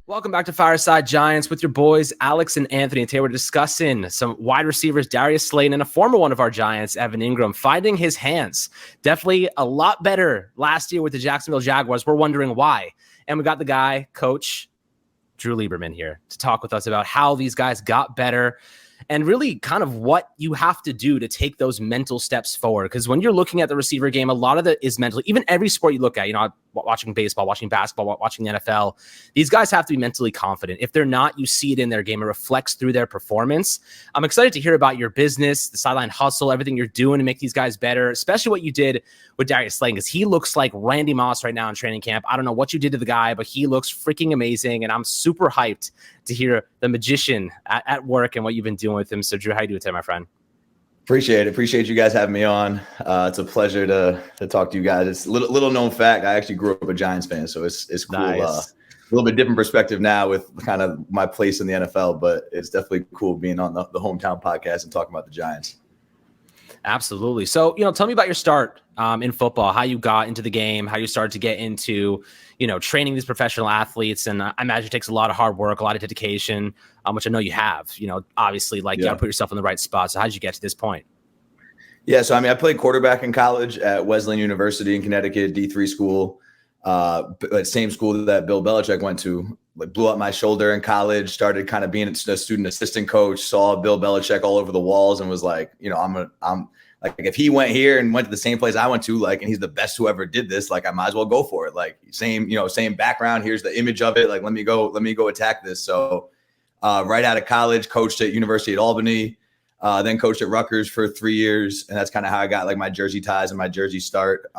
Welcome back to Fireside Giants with your boys, Alex and Anthony. And today we're discussing some wide receivers, Darius Slayton, and a former one of our Giants, Evan Ingram, finding his hands. Definitely a lot better last year with the Jacksonville Jaguars. We're wondering why. And we got the guy, Coach Drew Lieberman, here to talk with us about how these guys got better and really kind of what you have to do to take those mental steps forward. Because when you're looking at the receiver game, a lot of it is mentally. Even every sport you look at, watching baseball, watching basketball, watching the NFL, these guys have to be mentally confident. If they're not, you see it in their game. It reflects through their performance. I'm excited to hear about your business, the sideline hustle, everything you're doing to make these guys better, especially what you did with Darius Slayton, because he looks like Randy Moss right now in training camp. I don't know what you did to the guy, but he looks freaking amazing, and I'm super hyped to hear the magician at work and what you've been doing with him. So, Drew, how you doing today, my friend? Appreciate it. Appreciate you guys having me on. It's a pleasure to talk to you guys. It's a little known fact. I actually grew up a Giants fan, so it's cool. Nice. A little bit different perspective now with kind of my place in the NFL, but it's definitely cool being on the hometown podcast and talking about the Giants. Absolutely. So, tell me about your start in football, how you got into the game, how you started to get into, training these professional athletes. And I imagine it takes a lot of hard work, a lot of dedication, which I know you have, obviously, you got to put yourself in the right spot. So how did you get to this point? Yeah. So, I played quarterback in college at Wesleyan University in Connecticut, D3 school, same school that Bill Belichick went to. Blew up my shoulder in college, started kind of being a student assistant coach, saw Bill Belichick all over the walls and was like, I'm like, if he went here and went to the same place I went to, and he's the best who ever did this, I might as well go for it. Same background. Here's the image of it. Let me go attack this. So right out of college, coached at University at Albany, then coached at Rutgers for 3 years. And that's kind of how I got my jersey ties and my jersey start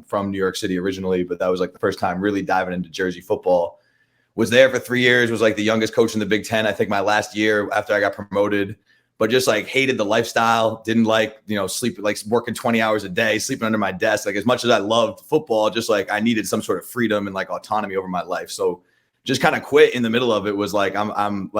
from New York City originally. But that was the first time really diving into Jersey football. Was there for 3 years, was the youngest coach in the Big Ten. I think my last year after I got promoted, but just hated the lifestyle, didn't sleep, working 20 hours a day, sleeping under my desk. As much as I loved football, just I needed some sort of freedom and autonomy over my life. So just kind of quit in the middle of it. Was I'm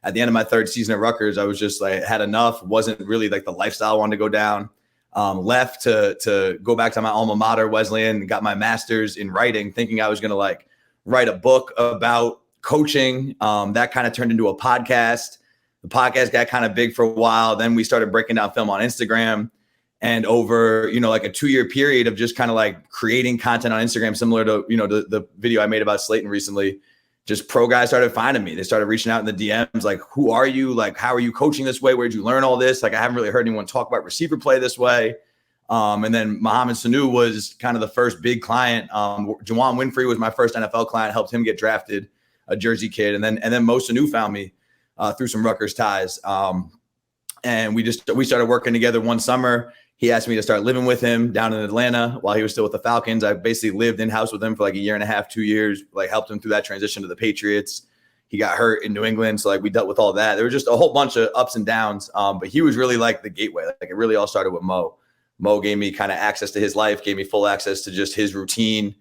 at the end of my third season at Rutgers, I was just had enough. Wasn't really the lifestyle I wanted to go down. Left to go back to my alma mater, Wesleyan, got my master's in writing, thinking I was going to write a book about coaching. That kind of turned into a podcast. The podcast got kind of big for a while. Then we started breaking down film on Instagram, and over, a 2-year period of just kind of creating content on Instagram, similar to, the video I made about Slayton recently, just pro guys started finding me. They started reaching out in the DMs, who are you? How are you coaching this way? Where'd you learn all this? I haven't really heard anyone talk about receiver play this way. And then Mohamed Sanu was kind of the first big client. Juwan Winfrey was my first NFL client, helped him get drafted, a Jersey kid. And then Mo Sanu found me through some Rutgers ties. And we started working together one summer. He asked me to start living with him down in Atlanta while he was still with the Falcons. I basically lived in-house with him for a year and a half, 2 years, helped him through that transition to the Patriots. He got hurt in New England. So we dealt with all that. There was just a whole bunch of ups and downs. But he was really the gateway. It really all started with Mo. Mo gave me kind of access to his life, gave me full access to just his routine.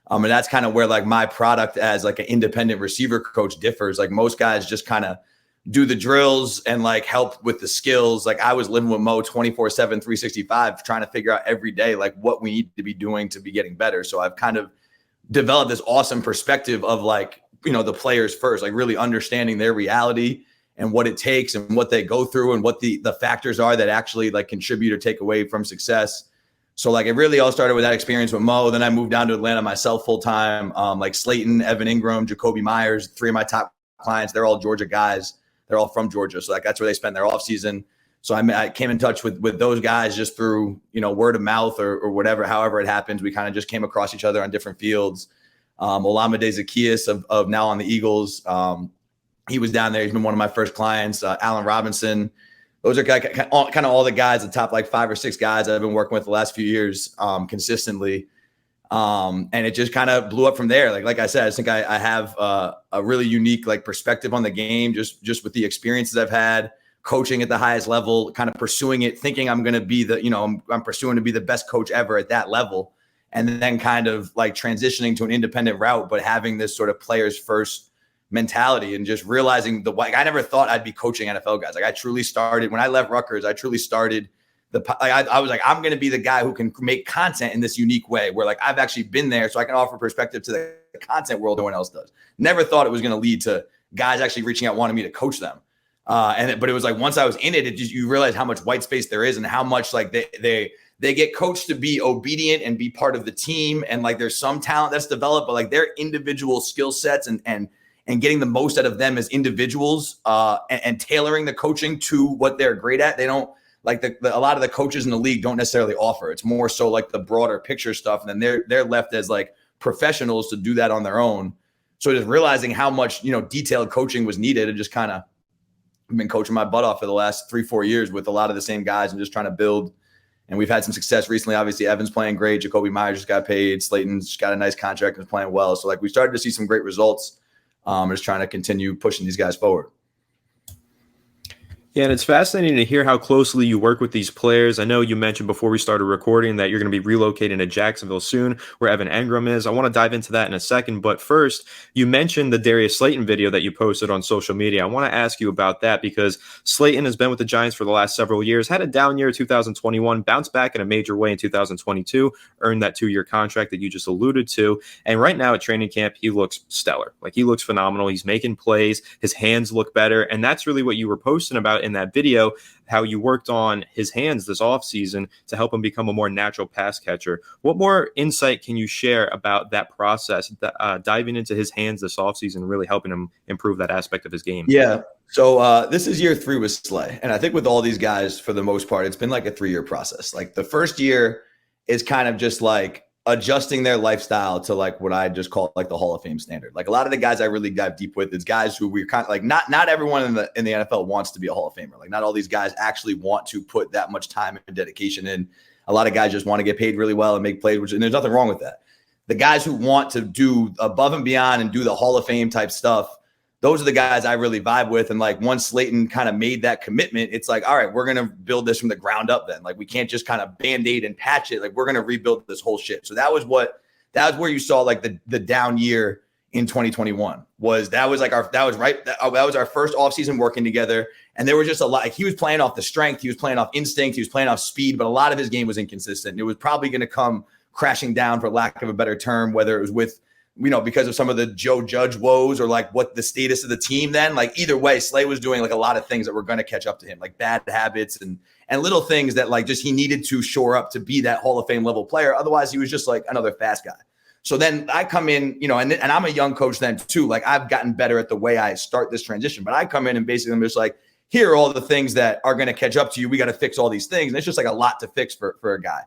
And that's kind of where my product as an independent receiver coach differs. Most guys just kind of do the drills and help with the skills. I was living with Mo 24/7, 365, trying to figure out every day, what we need to be doing to be getting better. So I've kind of developed this awesome perspective of the players first, really understanding their reality and what it takes and what they go through and what the factors are that actually contribute or take away from success. So it really all started with that experience with Mo. Then I moved down to Atlanta myself full time. Slayton, Evan Ingram, Jacoby Myers, 3 of my top clients, they're all Georgia guys. They're all from Georgia. So that's where they spend their off season. So I came in touch with those guys just through, word of mouth or whatever, however it happens. We kind of just came across each other on different fields. Olamide Zaccheaus of now on the Eagles. He was down there. He's been one of my first clients. Allen Robinson. Those are kind of all the guys, the top 5 or 6 guys that I've been working with the last few years consistently. And it just kind of blew up from there. Like I said, I think I have a really unique perspective on the game, just with the experiences I've had, coaching at the highest level, kind of pursuing it, thinking I'm going to be I'm pursuing to be the best coach ever at that level. And then kind of transitioning to an independent route, but having this sort of players first mentality and just realizing I never thought I'd be coaching NFL guys. I truly started when I left Rutgers. I truly started I was I'm going to be the guy who can make content in this unique way where I've actually been there, so I can offer perspective to the content world no one else does. Never thought it was going to lead to guys actually reaching out, wanting me to coach them. But it was like, once I was in it, you realize how much white space there is and how much like they get coached to be obedient and be part of the team. And like, there's some talent that's developed, but like their individual skill sets and getting the most out of them as individuals and tailoring the coaching to what they're great at. They don't like a lot of the coaches in the league don't necessarily offer. It's more so like the broader picture stuff. And then they're left as like professionals to do that on their own. So just realizing how much, detailed coaching was needed, and just kind of been coaching my butt off for the last 3-4 years with a lot of the same guys and just trying to build. And we've had some success recently. Obviously, Evan's playing great. Jacoby Myers just got paid. Slayton's just got a nice contract and is playing well. So like, we started to see some great results. Just trying to continue pushing these guys forward. Yeah, and it's fascinating to hear how closely you work with these players. I know you mentioned before we started recording that you're going to be relocating to Jacksonville soon, where Evan Engram is. I want to dive into that in a second. But first, you mentioned the Darius Slayton video that you posted on social media. I want to ask you about that because Slayton has been with the Giants for the last several years, had a down year in 2021, bounced back in a major way in 2022, earned that 2-year contract that you just alluded to. And right now at training camp, he looks stellar. Like, he looks phenomenal. He's making plays. His hands look better. And that's really what you were posting about in that video, how you worked on his hands this offseason to help him become a more natural pass catcher. What more insight can you share about that process, diving into his hands this offseason, really helping him improve that aspect of his game? Yeah. So this is year 3 with Slay. And I think with all these guys, for the most part, it's been like a 3-year process. Like, the first year is kind of just like adjusting their lifestyle to like what I just call like the Hall of Fame standard. Like, a lot of the guys I really dive deep with is guys who we're kind of like, not everyone in the NFL wants to be a Hall of Famer. Like, not all these guys actually want to put that much time and dedication in. A lot of guys just want to get paid really well and make plays, and there's nothing wrong with that. The guys who want to do above and beyond and do the Hall of Fame type stuff, those are the guys I really vibe with. And like, once Slayton kind of made that commitment, it's like, all right, we're going to build this from the ground up then. Like, we can't just kind of Band-Aid and patch it. Like, we're going to rebuild this whole shit. So that was where you saw like the down year in 2021 that was our first offseason working together. And there was just a lot, like, he was playing off the strength. He was playing off instinct. He was playing off speed, but a lot of his game was inconsistent. It was probably going to come crashing down, for lack of a better term, whether it was with, because of some of the Joe Judge woes or like what the status of the team then. Like, either way, Slay was doing like a lot of things that were going to catch up to him, like bad habits and little things that like just he needed to shore up to be that Hall of Fame level player. Otherwise, he was just like another fast guy. So then I come in, and I'm a young coach then too. Like, I've gotten better at the way I start this transition, but I come in and basically I'm just like, here are all the things that are going to catch up to you. We got to fix all these things. And it's just like a lot to fix for a guy.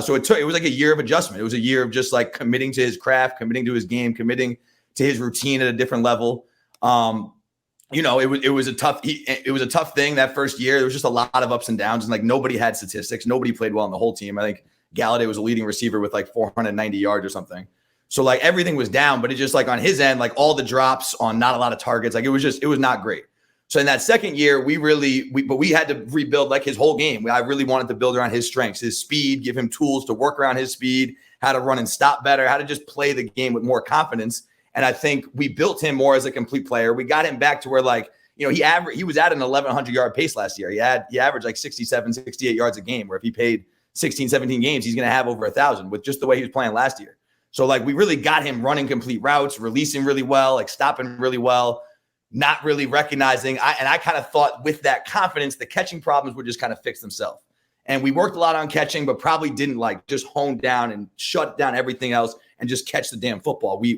So it was like a year of adjustment. It was a year of just like committing to his craft, committing to his game, committing to his routine at a different level. It was a tough thing that first year. There was just a lot of ups and downs, and like, nobody had statistics. Nobody played well on the whole team. I think Galladay was a leading receiver with like 490 yards or something. So like, everything was down, but it just like on his end, like all the drops on not a lot of targets, like it was not great. So in that second year, we had to rebuild like his whole game. I really wanted to build around his strengths, his speed, give him tools to work around his speed, how to run and stop better, how to just play the game with more confidence. And I think we built him more as a complete player. We got him back to where like, he was at an 1,100 yard pace last year. He averaged like 67, 68 yards a game, where if he played 16, 17 games, he's going to have over 1,000 with just the way he was playing last year. So like, we really got him running complete routes, releasing really well, like stopping really well, not really recognizing. I kind of thought with that confidence, the catching problems would just kind of fix themselves. And we worked a lot on catching, but probably didn't like just hone down and shut down everything else and just catch the damn football. We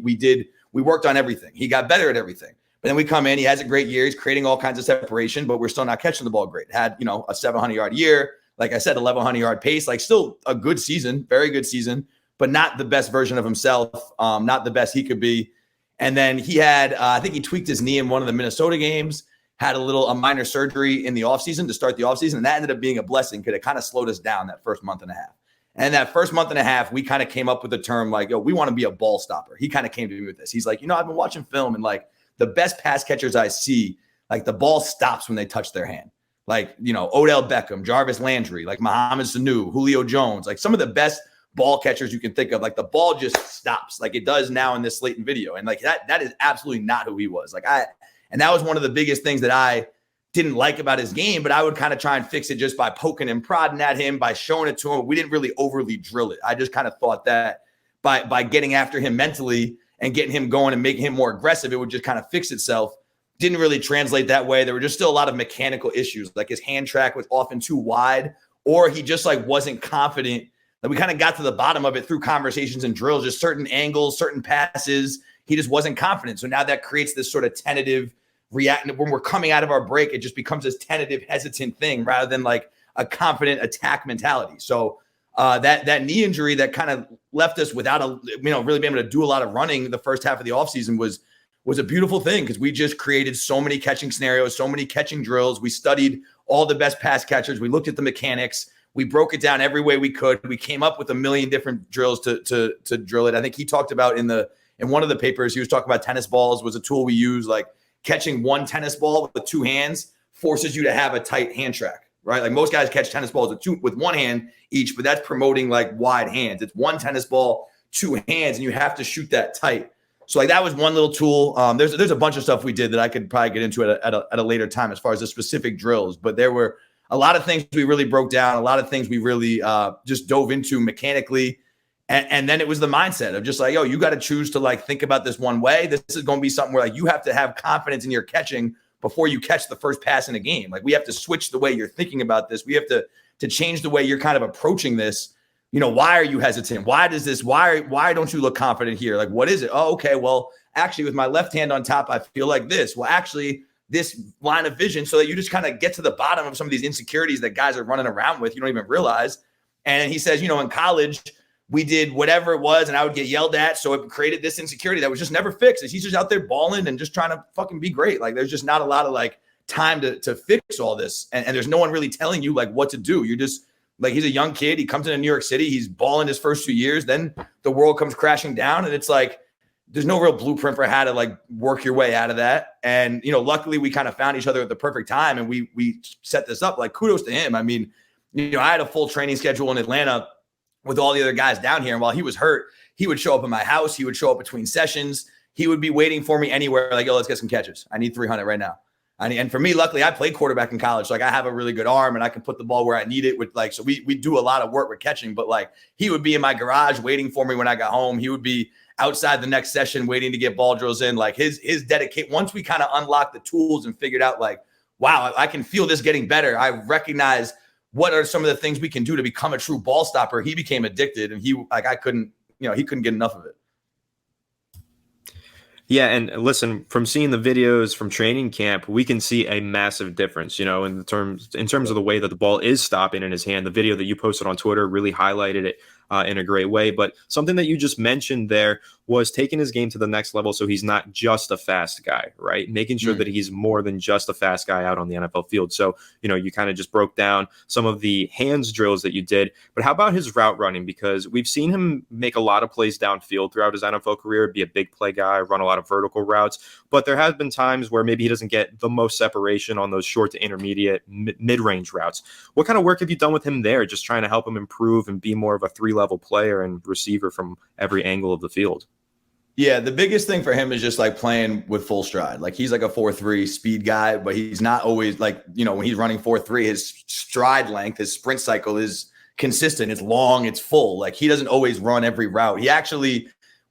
worked on everything. He got better at everything. But then we come in, he has a great year. He's creating all kinds of separation, but we're still not catching the ball great. Had, a 700 yard year. Like I said, 1,100 yard pace, like still a good season, very good season, but not the best version of himself. Not the best he could be. And then he had, I think he tweaked his knee in one of the Minnesota games, had a minor surgery in the offseason to start the offseason. And that ended up being a blessing because it kind of slowed us down that first month and a half. And that first month and a half, we kind of came up with the term like, we want to be a ball stopper. He kind of came to me with this. He's like, I've been watching film, and like the best pass catchers I see, like the ball stops when they touch their hand. Like, Odell Beckham, Jarvis Landry, like Mohamed Sanu, Julio Jones, like some of the best ball catchers you can think of. Like the ball just stops like it does now in this Slayton video. And like that is absolutely not who he was. And that was one of the biggest things that I didn't like about his game, but I would kind of try and fix it just by poking and prodding at him, by showing it to him. We didn't really overly drill it. I just kind of thought that by getting after him mentally and getting him going and making him more aggressive, it would just kind of fix itself. Didn't really translate that way. There were just still a lot of mechanical issues. Like his hand track was often too wide, or he just like wasn't confident. Like we kind of got to the bottom of it through conversations and drills, just certain angles, certain passes. He just wasn't confident. So now that creates this sort of tentative react. When we're coming out of our break, it just becomes this tentative, hesitant thing rather than like a confident attack mentality. So that knee injury that kind of left us without really being able to do a lot of running the first half of the offseason was a beautiful thing, because we just created so many catching scenarios, so many catching drills. We studied all the best pass catchers. We looked at the mechanics. We broke it down every way we could. We came up with a million different drills to drill it. I think he talked about in one of the papers, he was talking about tennis balls was a tool we use. Like catching one tennis ball with two hands forces you to have a tight hand track, right? Like most guys catch tennis balls with one hand each, but that's promoting like wide hands. It's one tennis ball, two hands, and you have to shoot that tight. So like that was one little tool. There's a bunch of stuff we did that I could probably get into at a later time as far as the specific drills, but there were a lot of things we really broke down, a lot of things we really just dove into mechanically. And then it was the mindset of just like, yo, you got to choose to like think about this one way. This is going to be something where like you have to have confidence in your catching before you catch the first pass in a game. Like we have to switch the way you're thinking about this. We have to change the way you're kind of approaching this. You know, why are you hesitant? Why don't you look confident here? Like, what is it? Oh, okay. Well, actually with my left hand on top, I feel like this. Well, actually this line of vision, so that you just kind of get to the bottom of some of these insecurities that guys are running around with. You don't even realize. And he says, in college, we did whatever it was and I would get yelled at. So it created this insecurity that was just never fixed. He's just out there balling and just trying to fucking be great. Like there's just not a lot of like time to fix all this. And there's no one really telling you like what to do. You're just like, he's a young kid. He comes into New York City. He's balling his first 2 years. Then the world comes crashing down. And it's like, there's no real blueprint for how to like work your way out of that. And, luckily we kind of found each other at the perfect time. And we set this up. Like kudos to him. I mean, I had a full training schedule in Atlanta with all the other guys down here. And while he was hurt, he would show up at my house. He would show up between sessions. He would be waiting for me anywhere. Like, yo, let's get some catches. I need 300 right now. And for me, luckily, I played quarterback in college. So like I have a really good arm and I can put the ball where I need it with like, so we do a lot of work with catching, but like he would be in my garage waiting for me when I got home. He would be outside the next session waiting to get ball drills in. Like his dedicate, once we kind of unlocked the tools and figured out like, wow, I can feel this getting better. I recognize what are some of the things we can do to become a true ball stopper. He became addicted and he couldn't get enough of it. Yeah, and listen, from seeing the videos from training camp, we can see a massive difference, in terms of the way that the ball is stopping in his hand. The video that you posted on Twitter really highlighted it in a great way. But something that you just mentioned there was taking his game to the next level, so he's not just a fast guy, right? Making sure that he's more than just a fast guy out on the NFL field. So, you kind of just broke down some of the hands drills that you did. But how about his route running? Because we've seen him make a lot of plays downfield throughout his NFL career, be a big play guy, run a lot of vertical routes. But there have been times where maybe he doesn't get the most separation on those short to intermediate mid-range routes. What kind of work have you done with him there, just trying to help him improve and be more of a three-level player and receiver from every angle of the field? Yeah, the biggest thing for him is just like playing with full stride. Like he's like a 4.3 speed guy, but he's not always like, when he's running 4.3, his stride length, his sprint cycle is consistent. It's long, it's full. Like he doesn't always run every route.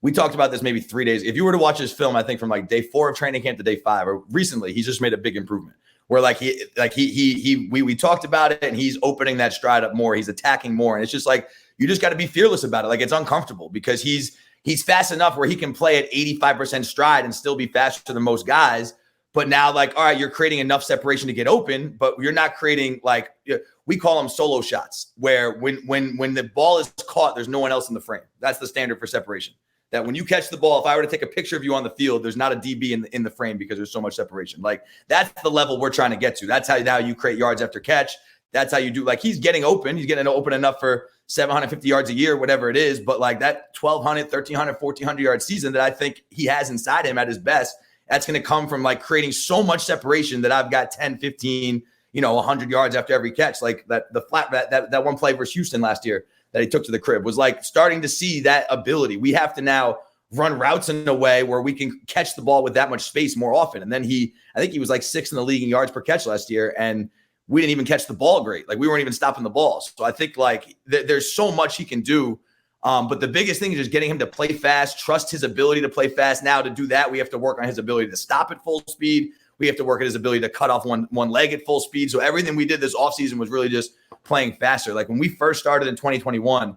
We talked about this maybe 3 days. If you were to watch his film, I think from like day 4 of training camp to day 5, or recently, he's just made a big improvement where we talked about it and he's opening that stride up more. He's attacking more. And it's just like, you just got to be fearless about it. Like it's uncomfortable because he's fast enough where he can play at 85% stride and still be faster than most guys. But now like, all right, you're creating enough separation to get open, but you're not creating like, we call them solo shots where when the ball is caught, there's no one else in the frame. That's the standard for separation. That when you catch the ball, if I were to take a picture of you on the field, there's not a DB in the frame because there's so much separation. Like that's the level we're trying to get to. That's how you create yards after catch. That's how you do. Like he's getting open. He's getting open enough for 750 yards a year, whatever it is. But like that 1,200, 1,300, 1,400 yard season that I think he has inside him at his best, that's going to come from like creating so much separation that I've got 10, 15, 100 yards after every catch. Like that one play versus Houston last year that he took to the crib was like starting to see that ability. We have to now run routes in a way where we can catch the ball with that much space more often. And then I think he was like 6th in the league in yards per catch last year. And we didn't even catch the ball great. Like we weren't even stopping the ball. So I think like there's so much he can do But the biggest thing is just getting him to play fast, trust his ability to play fast. Now to do that, we have to work on his ability to stop at full speed. We have to work at his ability to cut off one leg at full speed. So everything we did this offseason was really just playing faster. Like when we first started in 2021,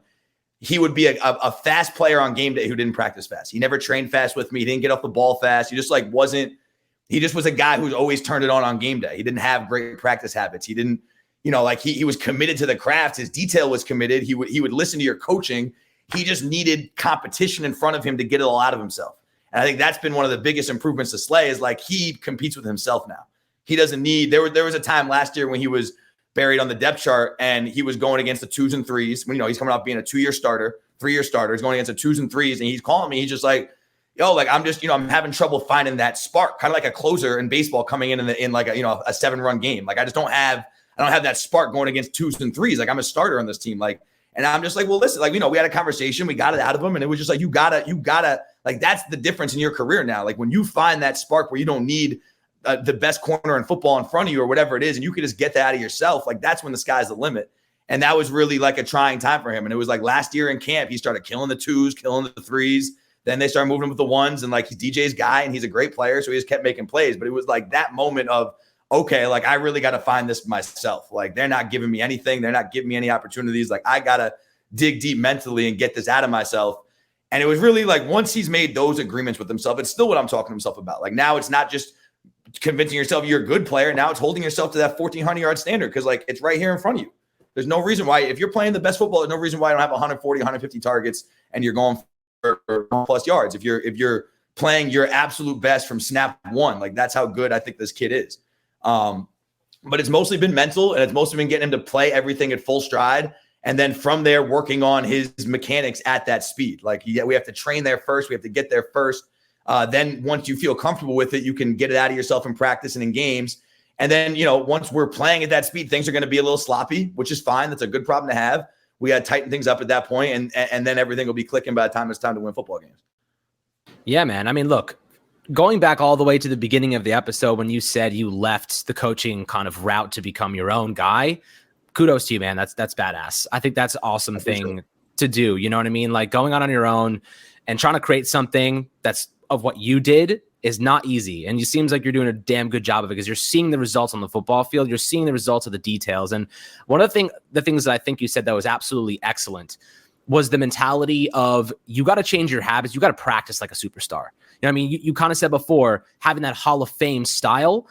he would be a fast player on game day who didn't practice fast. He never trained fast with me. He didn't get off the ball fast. He just was a guy who's always turned it on game day. He didn't have great practice habits. He didn't, he was committed to the craft. His detail was committed. He would listen to your coaching. He just needed competition in front of him to get it all out of himself. And I think that's been one of the biggest improvements to Slay is like he competes with himself now. He doesn't need – there was a time last year when he was buried on the depth chart and he was going against the 2s and 3s. When, he's coming off being a 2-year starter, 3-year starter. He's going against the 2s and 3s, and he's calling me. He's just like, yo, like I'm just, I'm having trouble finding that spark, kind of like a closer in baseball coming in like a 7-run game. Like I don't have that spark going against 2s and 3s. Like I'm a starter on this team. Like, and I'm just like, well, listen, like, we had a conversation, we got it out of him. And it was just like, you gotta, like, that's the difference in your career now. Like when you find that spark where you don't need the best corner in football in front of you or whatever it is, and you can just get that out of yourself. Like that's when the sky's the limit. And that was really like a trying time for him. And it was like last year in camp, he started killing the 2s, killing the 3s. Then they started moving him with the 1s, and like he's DJ's guy and he's a great player. So he just kept making plays. But it was like that moment of, okay, like I really got to find this myself. Like they're not giving me anything. They're not giving me any opportunities. Like I got to dig deep mentally and get this out of myself. And it was really like once he's made those agreements with himself, it's still what I'm talking to himself about. Like now it's not just convincing yourself you're a good player. Now it's holding yourself to that 1,400-yard standard because like it's right here in front of you. There's no reason why, if you're playing the best football, there's no reason why I don't have 140, 150 targets and you're going for plus yards. If you're playing your absolute best from snap one, like that's how good I think this kid is. But it's mostly been mental, and it's mostly been getting him to play everything at full stride. And then from there, working on his mechanics at that speed. Like we have to train there first. We have to get there first. Then once you feel comfortable with it, you can get it out of yourself in practice and in games. And then, once we're playing at that speed, things are going to be a little sloppy, which is fine. That's a good problem to have. We got to tighten things up at that point, and then everything will be clicking by the time it's time to win football games. Yeah, man. I mean, look, going back all the way to the beginning of the episode when you said you left the coaching kind of route to become your own guy, kudos to you, man. That's badass. I think that's an awesome thing to do. You know what I mean? Like going on your own and trying to create something that's of what you did is not easy. And it seems like you're doing a damn good job of it because you're seeing the results on the football field. You're seeing the results of the details. And one of the things that I think you said that was absolutely excellent was the mentality of you got to change your habits. You got to practice like a superstar. You know what I mean? You kind of said before, having that Hall of Fame style.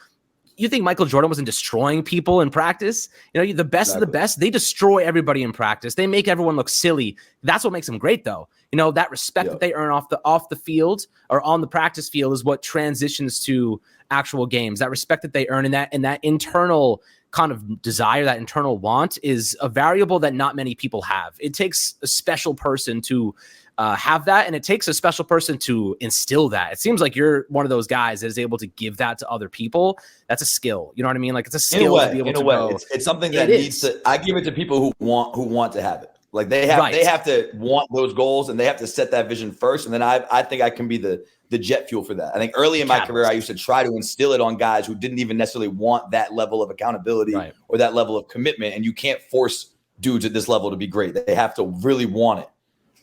You think Michael Jordan wasn't destroying people in practice? The best of the best, they destroy everybody in practice. They make everyone look silly. That's what makes them great, though. That respect that they earn off the field or on the practice field is what transitions to actual games. That respect that they earn and that internal kind of desire, that internal want is a variable that not many people have. It takes a special person to have that, and it takes a special person to instill that. It seems like you're one of those guys that is able to give that to other people. That's a skill. You know what I mean? Like it's a skill to be able to go. It's something that needs to. I give it to people who want to have it. Like they have to want those goals, and they have to set that vision first. And then I think I can be the jet fuel for that. I think early in my career, I used to try to instill it on guys who didn't even necessarily want that level of accountability or that level of commitment. And you can't force dudes at this level to be great. They have to really want it.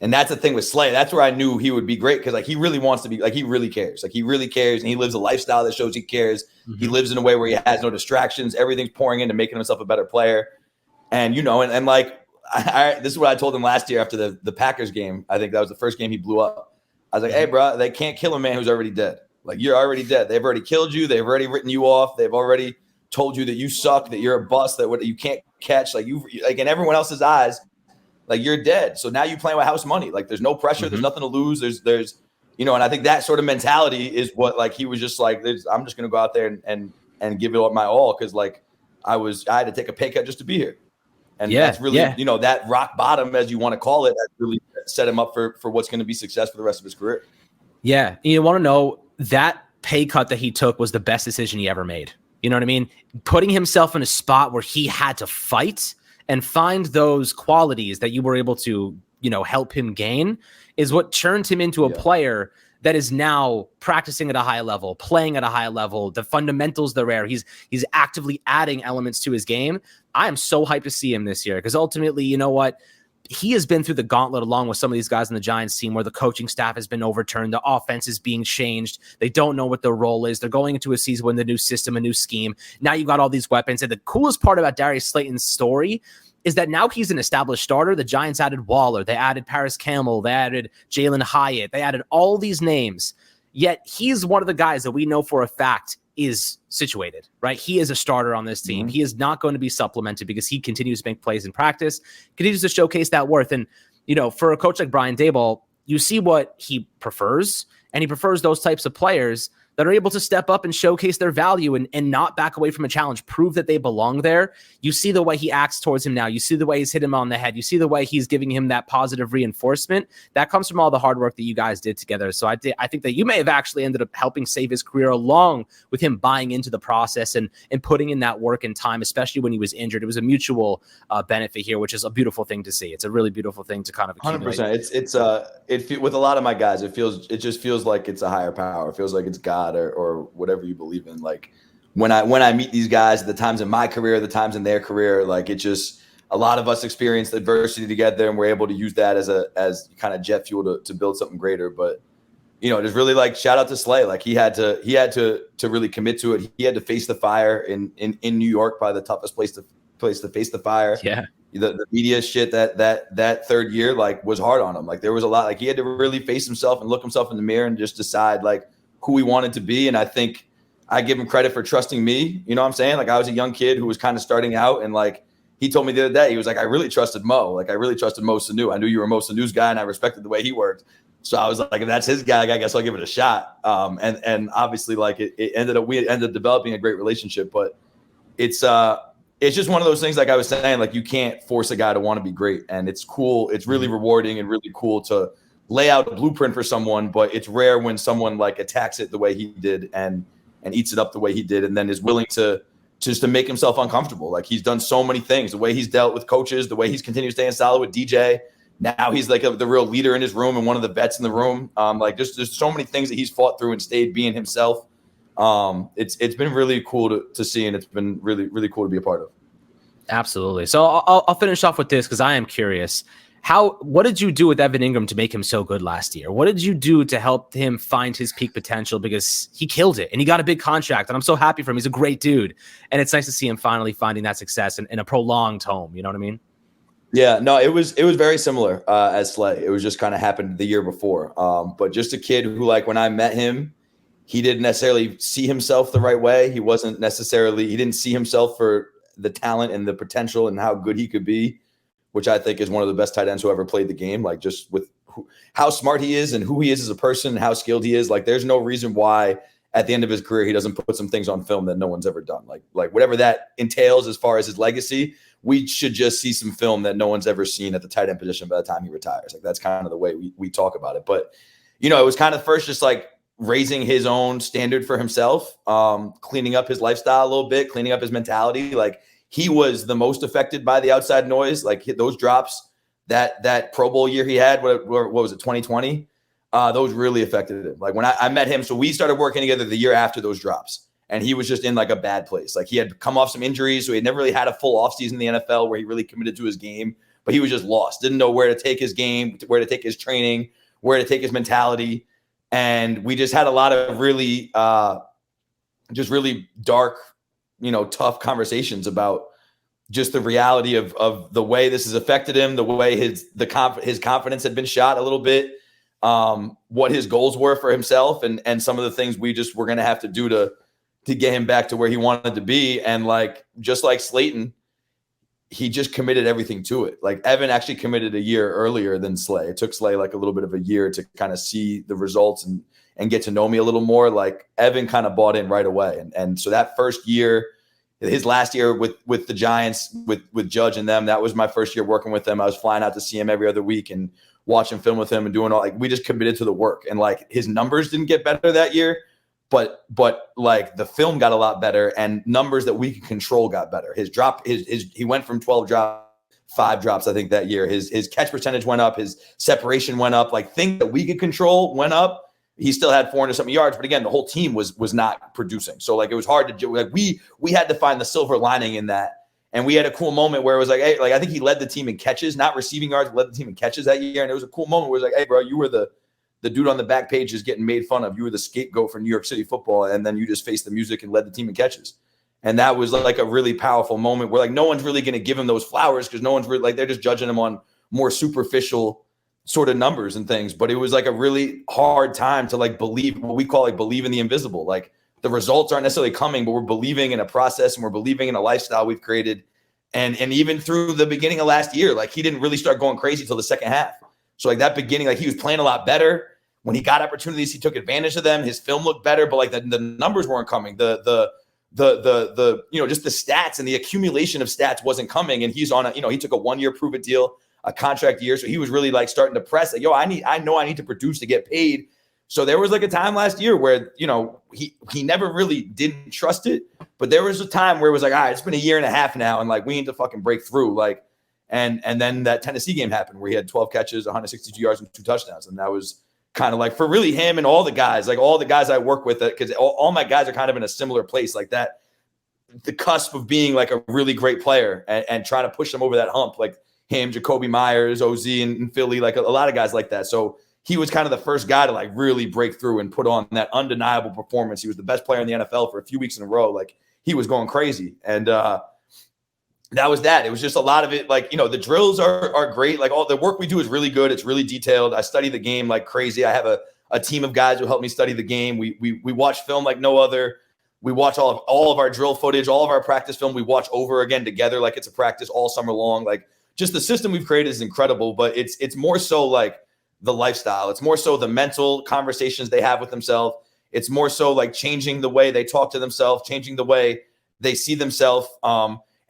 And that's the thing with Slay. That's where I knew he would be great because like he really wants to be, like he really cares. Like he really cares, and he lives a lifestyle that shows he cares. Mm-hmm. He lives in a way where he has no distractions. Everything's pouring into making himself a better player. And and like this is what I told him last year after the Packers game. I think that was the first game he blew up. I was like, hey, bro, they can't kill a man who's already dead. Like you're already dead. They've already killed you. They've already written you off. They've already told you that you suck, that you're a bust, that what you can't catch. Like in everyone else's eyes. Like you're dead. So now you're playing with house money. Like there's no pressure. Mm-hmm. There's nothing to lose. There's and I think that sort of mentality is what like he was just like, I'm just going to go out there and give it my all. Cause like I had to take a pay cut just to be here. And that's really, that rock bottom, as you want to call it, that really set him up for what's going to be success for the rest of his career. Yeah. You want to know that pay cut that he took was the best decision he ever made. You know what I mean? Putting himself in a spot where he had to fight and find those qualities that you were able to, help him gain is what turned him into a player that is now practicing at a high level, playing at a high level. The fundamentals, they're rare. He's actively adding elements to his game. I am so hyped to see him this year because ultimately, you know what? he has been through the gauntlet along with some of these guys on the Giants team where the coaching staff has been overturned. The offense is being changed. They don't know what their role is. They're going into a season with a new system, a new scheme. Now you've got all these weapons. And the coolest part about Darius Slayton's story is that now he's an established starter. The Giants added Waller. They added Paris Campbell. They added Jalen Hyatt. They added all these names. Yet he's one of the guys that we know for a fact is situated, right? He is a starter on this team. He is not going to be supplemented because he continues to make plays in practice, continues to showcase that worth. And, for a coach like Brian Daboll, you see what he prefers, and he prefers those types of players that are able to step up and showcase their value and not back away from a challenge, prove that they belong there. You see the way he acts towards him now. You see the way he's hit him on the head. You see the way he's giving him that positive reinforcement. That comes from all the hard work that you guys did together. So I think that you may have actually ended up helping save his career along with him buying into the process and putting in that work and time, especially when he was injured. It was a mutual benefit here, which is a beautiful thing to see. It's a really beautiful thing to kind of accumulate. 100%. With a lot of my guys, it just feels like it's a higher power. It feels like it's God or whatever you believe in. Like when I meet these guys at the times in my career, the times in their career, like it just, a lot of us experienced adversity together and we're able to use that as kind of jet fuel to build something greater. But, just really like shout out to Slay. Like he had to really commit to it. He had to face the fire in New York, probably the toughest place to face the fire. Yeah. The media shit that third year, like was hard on him. Like there was a lot, like he had to really face himself and look himself in the mirror and just decide like who he wanted to be. And I think I give him credit for trusting me. You know what I'm saying? Like I was a young kid who was kind of starting out, and like he told me the other day, he was like, I really trusted Mo. Like I really trusted Mo Sanu. I knew you were Mo Sanu's guy and I respected the way he worked. So I was like, if that's his guy, I guess I'll give it a shot. And obviously like we ended up developing a great relationship, but it's just one of those things, like I was saying, like you can't force a guy to want to be great. And it's cool. It's really rewarding and really cool to lay out a blueprint for someone, but it's rare when someone like attacks it the way he did and eats it up the way he did, and then is willing to make himself uncomfortable. Like he's done so many things, the way he's dealt with coaches, the way he's continued staying solid with DJ. Now he's like the real leader in his room and one of the vets in the room. Like there's so many things that he's fought through and stayed being himself. It's been really cool to see, and it's been really, really cool to be a part of. Absolutely. So I'll finish off with this because I am curious. What did you do with Evan Ingram to make him so good last year? What did you do to help him find his peak potential? Because he killed it and he got a big contract, and I'm so happy for him. He's a great dude. And it's nice to see him finally finding that success in a prolonged home. You know what I mean? Yeah, no, it was very similar as Slay. It was just kind of happened the year before. But just a kid who, like, when I met him, he didn't necessarily see himself the right way. He didn't see himself for the talent and the potential and how good he could be, which I think is one of the best tight ends who ever played the game. Like just with how smart he is and who he is as a person and how skilled he is. Like there's no reason why at the end of his career, he doesn't put some things on film that no one's ever done. Like whatever that entails as far as his legacy, we should just see some film that no one's ever seen at the tight end position by the time he retires. Like that's kind of the way we talk about it. But, it was kind of first just like raising his own standard for himself, cleaning up his lifestyle a little bit, cleaning up his mentality. Like he was the most affected by the outside noise. Like those drops, that Pro Bowl year he had, what was it, 2020? Those really affected him. Like when I met him, so we started working together the year after those drops, and he was just in like a bad place. Like he had come off some injuries, so he had never really had a full offseason in the NFL where he really committed to his game, but he was just lost, didn't know where to take his game, where to take his training, where to take his mentality. And we just had a lot of really, just really dark, tough conversations about just the reality of the way this has affected him, the way his confidence had been shot a little bit, what his goals were for himself, and some of the things we just were going to have to do to get him back to where he wanted to be. And like, just like Slayton, he just committed everything to it. Like Evan actually committed a year earlier than Slay. It took Slay like a little bit of a year to kind of see the results and get to know me a little more. Like Evan kind of bought in right away. And so that first year, his last year with the Giants, with Judge and them, that was my first year working with them. I was flying out to see him every other week and watching film with him and doing all, like, we just committed to the work. And like his numbers didn't get better that year, but like the film got a lot better, and numbers that we could control got better. His drop, he went from 12 drops, 5 drops, I think, that year. His catch percentage went up, his separation went up, like things that we could control went up. He still had 400-something yards, but again, the whole team was not producing. So like it was hard to, like we had to find the silver lining in that And we had a cool moment where it was like, hey, like I think he led the team in catches, not receiving yards, led the team in catches that year. And it was a cool moment where it was like, hey, bro, you were the dude on the back page is getting made fun of. You were the scapegoat for New York City football. And then you just faced the music and led the team in catches. And that was like a really powerful moment where like no one's really going to give him those flowers because no one's really like they're just judging him on more superficial sort of numbers and things. But it was like a really hard time to like believe what we call like believe in the invisible. Like the results aren't necessarily coming, but we're believing in a process and we're believing in a lifestyle we've created. And even through the beginning of last year, like he didn't really start going crazy till the second half. So like that beginning, like he was playing a lot better. When he got opportunities, he took advantage of them. His film looked better, but like the numbers weren't coming. The you know, just the stats and the accumulation of stats wasn't coming. And he's on a, you know, he took a 1-year prove-it deal, a contract year. So he was really like starting to press like, yo, I know I need to produce to get paid. So there was like a time last year where, you know, he never really didn't trust it, but there was a time where it was like, all right, it's been a year and a half now. And like, we need to fucking break through. Like, and then that Tennessee game happened where he had 12 catches, 162 yards and 2 touchdowns. And that was kind of like for really him and all the guys, like all the guys I work with, because all my guys are kind of in a similar place like that, the cusp of being like a really great player and trying to push them over that hump, like him, Jacoby Myers, OZ in Philly, like a lot of guys like that. So he was kind of the first guy to like really break through and put on that undeniable performance. He was the best player in the NFL for a few weeks in a row. Like he was going crazy. And that was that. It was just a lot of it. Like, you know, the drills are great. Like all the work we do is really good. It's really detailed. I study the game like crazy. I have a team of guys who help me study the game. We watch film like no other. We watch all of our drill footage, all of our practice film. We watch over again together like it's a practice all summer long. Like just the system we've created is incredible, but it's more so like the lifestyle. It's more so the mental conversations they have with themselves. It's more so like changing the way they talk to themselves, changing the way they see themselves,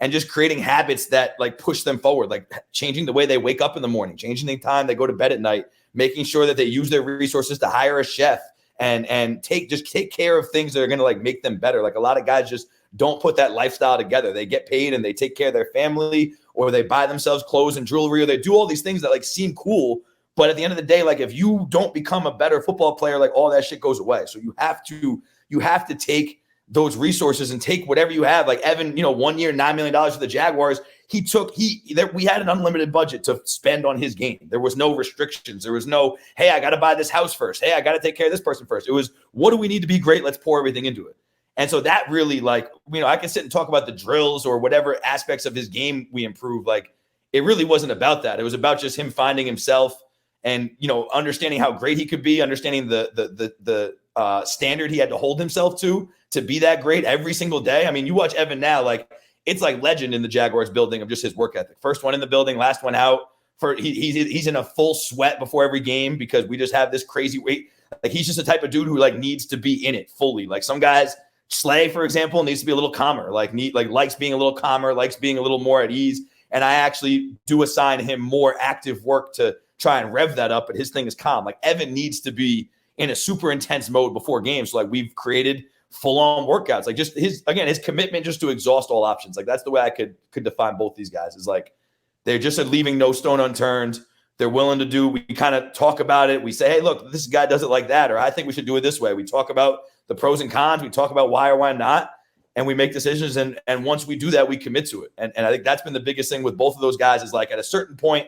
and just creating habits that like push them forward, like changing the way they wake up in the morning, changing the time they go to bed at night, making sure that they use their resources to hire a chef and take care of things that are going to like make them better. Like a lot of guys just don't put that lifestyle together. They get paid and they take care of their family, or they buy themselves clothes and jewelry, or they do all these things that like seem cool. But at the end of the day, like if you don't become a better football player, like all that shit goes away. So you have to take those resources and take whatever you have. Like Evan, you know, 1 year, $9 million for the Jaguars. We had an unlimited budget to spend on his game. There was no restrictions. There was no, hey, I got to buy this house first. Hey, I got to take care of this person first. It was, what do we need to be great? Let's pour everything into it. And so that really, like, you know, I can sit and talk about the drills or whatever aspects of his game we improved. Like, it really wasn't about that. It was about just him finding himself and, you know, understanding how great he could be, understanding the standard he had to hold himself to be that great every single day. I mean, you watch Evan now, like it's like legend in the Jaguars building of just his work ethic. First one in the building, last one out. He's in a full sweat before every game because we just have this crazy weight. Like he's just the type of dude who like needs to be in it fully. Like some guys, Slay, for example, needs to be a little calmer, likes being a little calmer, likes being a little more at ease. And I actually do assign him more active work to try and rev that up, but his thing is calm. Like Evan needs to be in a super intense mode before games. So like we've created full-on workouts, like just his commitment just to exhaust all options. Like that's the way I could define both these guys, is like they're just leaving no stone unturned. They're willing to do, we kind of talk about it. We say, hey, look, this guy does it like that, or I think we should do it this way. We talk about the pros and cons. We talk about why or why not, and we make decisions. And once we do that, we commit to it. And I think that's been the biggest thing with both of those guys, is like at a certain point,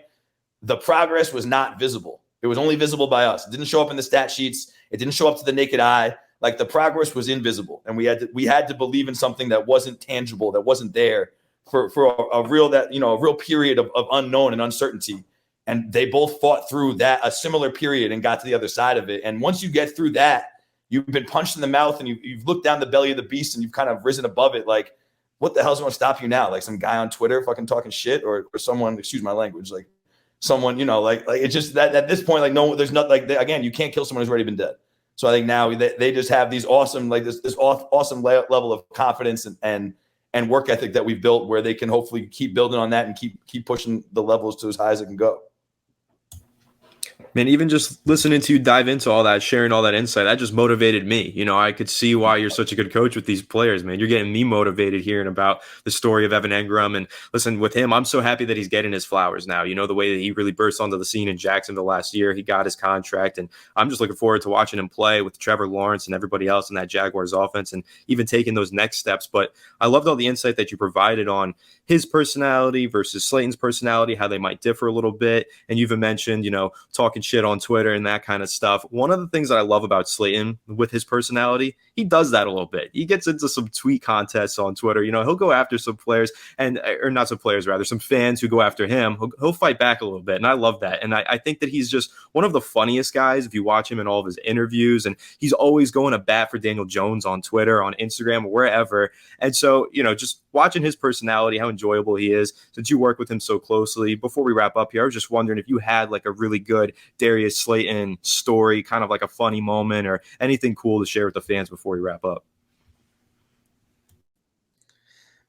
the progress was not visible. It was only visible by us. It didn't show up in the stat sheets. It didn't show up to the naked eye. Like the progress was invisible, and we had to believe in something that wasn't tangible, that wasn't there for a real period of unknown and uncertainty. And they both fought through that, a similar period, and got to the other side of it. And once you get through that, you've been punched in the mouth and you've looked down the belly of the beast and you've kind of risen above it. Like, what the hell's going to stop you now? Like some guy on Twitter fucking talking shit, or someone, excuse my language, like someone, you know, like it's just that at this point, like no, there's not like, again, you can't kill someone who's already been dead. So I think now they just have these awesome, like this awesome level of confidence and work ethic that we've built, where they can hopefully keep building on that and keep pushing the levels to as high as it can go. Man, even just listening to you dive into all that, sharing all that insight, that just motivated me. I could see why you're such a good coach with these players, man. You're getting me motivated hearing about the story of Evan Engram. And listen, with him, I'm so happy that he's getting his flowers now. The way that he really burst onto the scene in Jacksonville last year, he got his contract. And I'm just looking forward to watching him play with Trevor Lawrence and everybody else in that Jaguars offense and even taking those next steps. But I loved all the insight that you provided on his personality versus Slayton's personality, how they might differ a little bit. And you even mentioned, talking shit on Twitter and that kind of stuff. One of the things that I love about Slayton with his personality, he does that a little bit. He gets into some tweet contests on Twitter. He'll go after some players or not some players, rather, some fans who go after him. He'll fight back a little bit. And I love that. And I think that he's just one of the funniest guys if you watch him in all of his interviews. And he's always going to bat for Daniel Jones on Twitter, on Instagram, or wherever. And so, just watching his personality, how enjoyable he is, since you work with him so closely. Before we wrap up here, I was just wondering if you had like a really good Darius Slayton story, kind of like a funny moment or anything cool to share with the fans before we wrap up.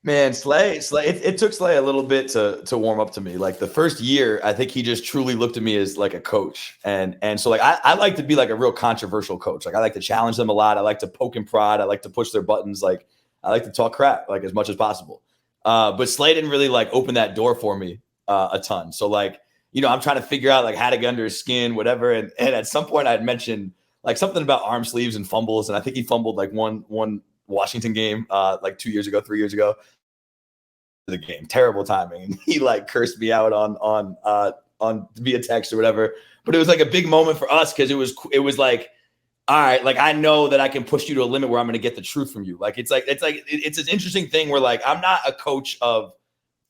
Man, Slay, it took Slay a little bit to warm up to me. Like the first year, I think he just truly looked at me as like a coach. And so like I like to be like a real controversial coach. Like I like to challenge them a lot. I like to poke and prod. I like to push their buttons. Like I like to talk crap like as much as possible. But Slay didn't really like open that door for me a ton. So like, I'm trying to figure out like how to get under his skin, whatever. And at some point I had mentioned like something about arm sleeves and fumbles. And I think he fumbled like one Washington game like 3 years ago. The game, terrible timing. And he like cursed me out on via text or whatever. But it was like a big moment for us because it was like, all right, like I know that I can push you to a limit where I'm going to get the truth from you. Like it's an interesting thing where like I'm not a coach of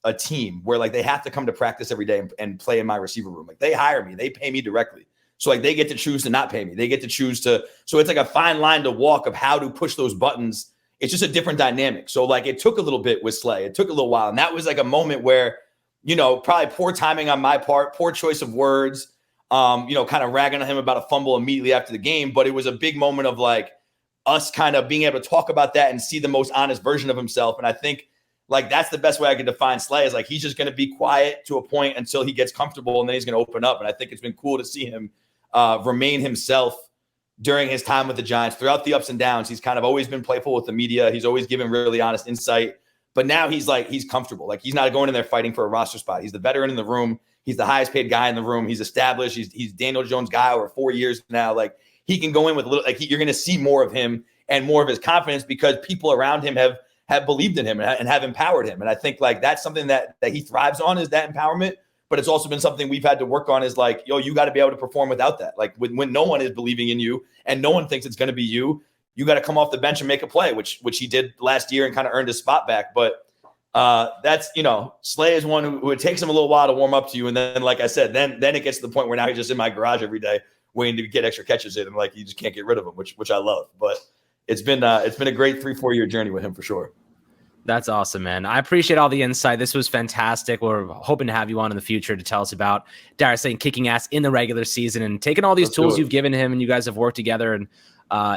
a team where like they have to come to practice every day and play in my receiver room. Like they hire me, they pay me directly. So like they get to choose to not pay me. They get to choose to. So it's like a fine line to walk of how to push those buttons. It's just a different dynamic. So like it took a little bit with Slay. It took a little while. And that was like a moment where, probably poor timing on my part, poor choice of words, kind of ragging on him about a fumble immediately after the game. But it was a big moment of like us kind of being able to talk about that and see the most honest version of himself. And I think like that's the best way I could define Slay is like he's just going to be quiet to a point until he gets comfortable and then he's going to open up. And I think it's been cool to see him remain himself during his time with the Giants, throughout the ups and downs. He's kind of always been playful with the media. He's always given really honest insight. But now he's comfortable. Like he's not going in there fighting for a roster spot. He's the veteran in the room. He's the highest paid guy in the room. He's established. He's Daniel Jones' guy over 4 years now. Like he can go in with a little. Like you're going to see more of him and more of his confidence because people around him have believed in him and have empowered him. And I think like that's something that he thrives on is that empowerment. But it's also been something we've had to work on is like, you got to be able to perform without that. Like when no one is believing in you and no one thinks it's going to be you got to come off the bench and make a play, which he did last year and kind of earned his spot back. But that's, Slay is one who it takes him a little while to warm up to you. And then, like I said, then it gets to the point where now he's just in my garage every day waiting to get extra catches in. And like, you just can't get rid of him, which I love. But it's been a great 3-4 year journey with him for sure. That's awesome, man. I appreciate all the insight. This was fantastic. We're hoping to have you on in the future to tell us about Darius Slayton kicking ass in the regular season and taking all these tools you've given him and you guys have worked together and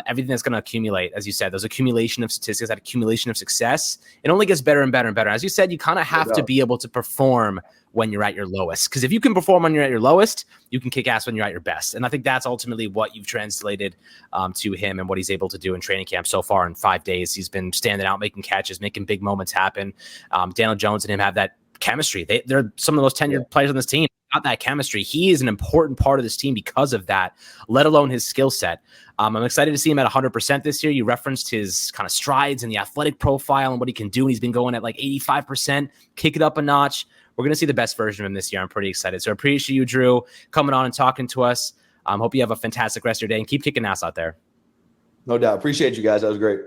everything that's going to accumulate. As you said, there's accumulation of statistics, that accumulation of success. It only gets better and better and better. As you said, you kind of have to be able to perform when you're at your lowest. Because if you can perform when you're at your lowest, you can kick ass when you're at your best. And I think that's ultimately what you've translated to him and what he's able to do in training camp so far in 5 days. He's been standing out, making catches, making big moments happen. Daniel Jones and him have that chemistry. They're some of the most tenured players on this team. Got that chemistry. He is an important part of this team because of that, let alone his skill set. I'm excited to see him at 100% this year. You referenced his kind of strides and the athletic profile and what he can do. And he's been going at like 85%, kick it up a notch. We're going to see the best version of him this year. I'm pretty excited. So I appreciate you, Drew, coming on and talking to us. Hope you have a fantastic rest of your day and keep kicking ass out there. No doubt. Appreciate you guys. That was great.